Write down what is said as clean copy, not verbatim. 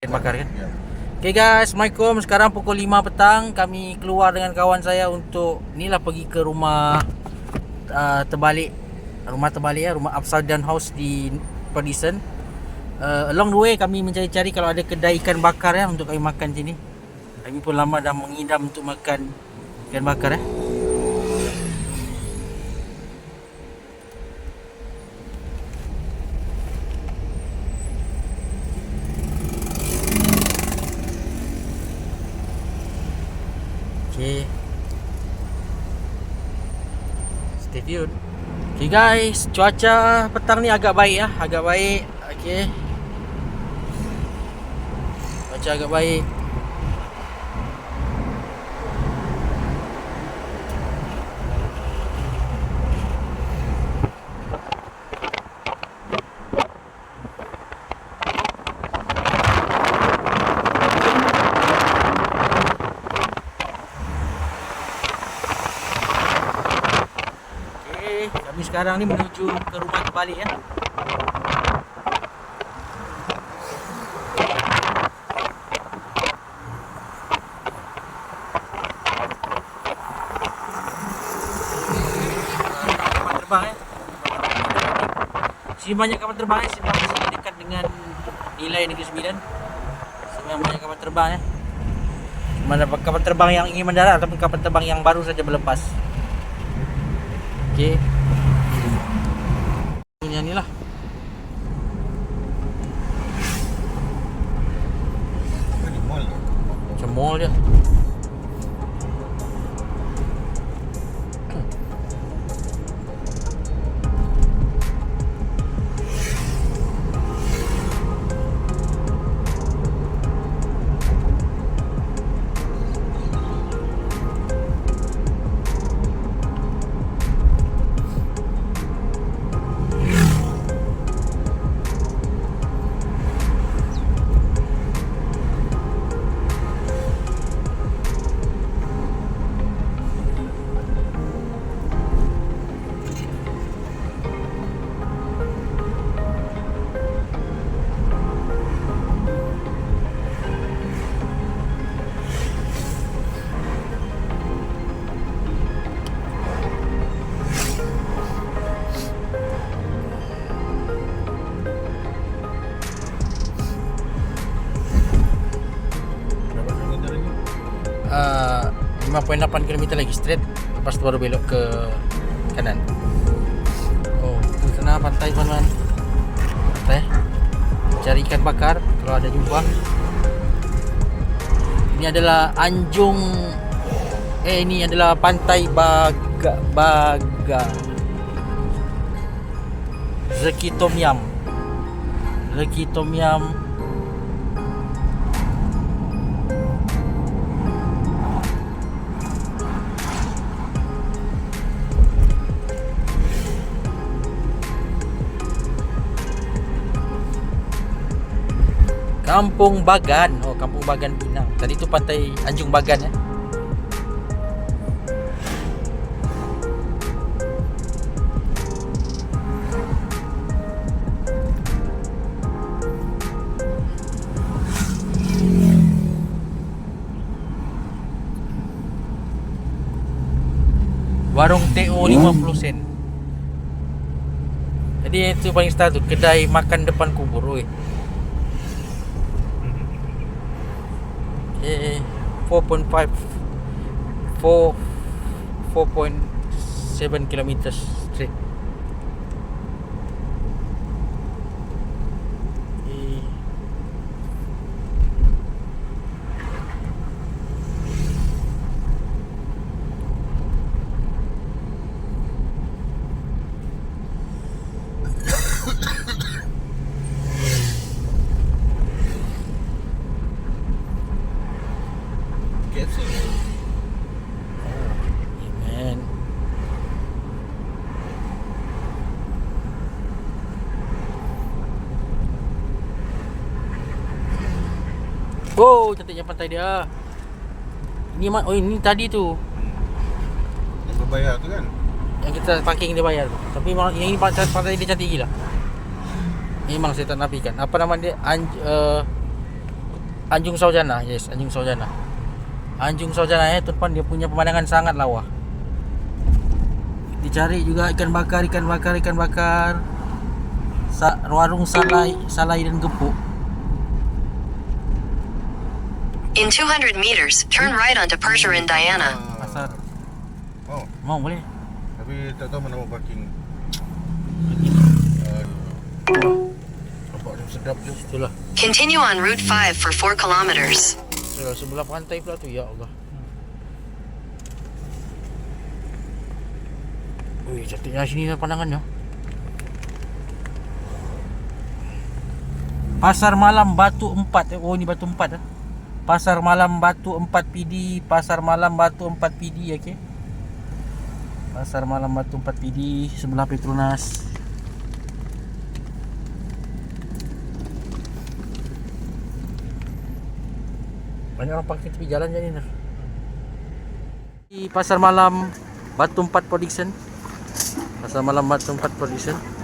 bakar kan. Okay guys, Assalamualaikum. Sekarang pukul 5 petang. Kami keluar dengan kawan saya untuk inilah pergi ke rumah terbalik. Rumah terbalik ya, rumah upside down house di Perdison. Along the way kami mencari-cari kalau ada kedai ikan bakar ya untuk kami makan sini. Kami pun lama dah mengidam untuk makan ikan bakar ya. Okay, stay tuned. Okay guys, cuaca petang ni agak baik ya, agak baik. Okay, cuaca agak baik. Kami sekarang ni menuju ke rumah terbalik ya. Kapal terbang ya. Sini banyak kapal terbang ya, sebab sini dekat dengan nilai Negeri Sembilan. Sini banyak kapal terbang ya. Mana kapal terbang yang ingin mendarat ataupun kapal terbang yang baru saja berlepas. Okey. Yang ni lah. Macam mall je. Uh, 5.8 km lagi straight. Lepas tu baru belok ke kanan. Oh, tu sana pantai teman-teman. Pantai. Cari ikan bakar kalau ada jumpa. Ini adalah Anjung. Ini adalah pantai Baga Zeki Tom Yam. Zeki Tom Yam. Kampung Bagan. Oh, Kampung Bagan Pinang. Tadi tu pantai Anjung Bagan ya. Warung TO 50 sen. Jadi itu paling start tu, kedai makan depan kubur. Oi. 4.5 4.7 kilometers straight. Amen. Oh, cantiknya pantai dia. Ini oh ini tadi tu. Yang berbayar tu kan? Yang kita parking dia bayar tu. Tapi memang yang ini pantai dia cantik gila. Memang saya tak nafikan. Apa nama dia? Anjung Saujana, yes, Anjung Saujana. Anjung Saujana tuan dia punya pemandangan sangat lawa. Dicari juga ikan bakar. Warung salai dan gepuk. In 200 meters, turn right onto Percheron Diana. Pasar. Oh, Mau boleh? tapi tak tahu mana mau parking. Nampak macam sedap je. Itulah. Continue on Route 5 for 4 kilometers. Itulah sebelah pantai pula tu, ya Allah. Wih, cantiknya sini lah pandangannya. Pasar Malam Batu 4. Oh, ni Batu 4 Pasar Malam Batu 4 PD. Pasar Malam Batu 4 PD, okey. Pasar Malam Batu 4 PD sebelah Petronas. Banyak orang parkir tepi jalan je ni nah. Di Pasar Malam Batu 4 Production. Pasar Malam Batu 4 Production.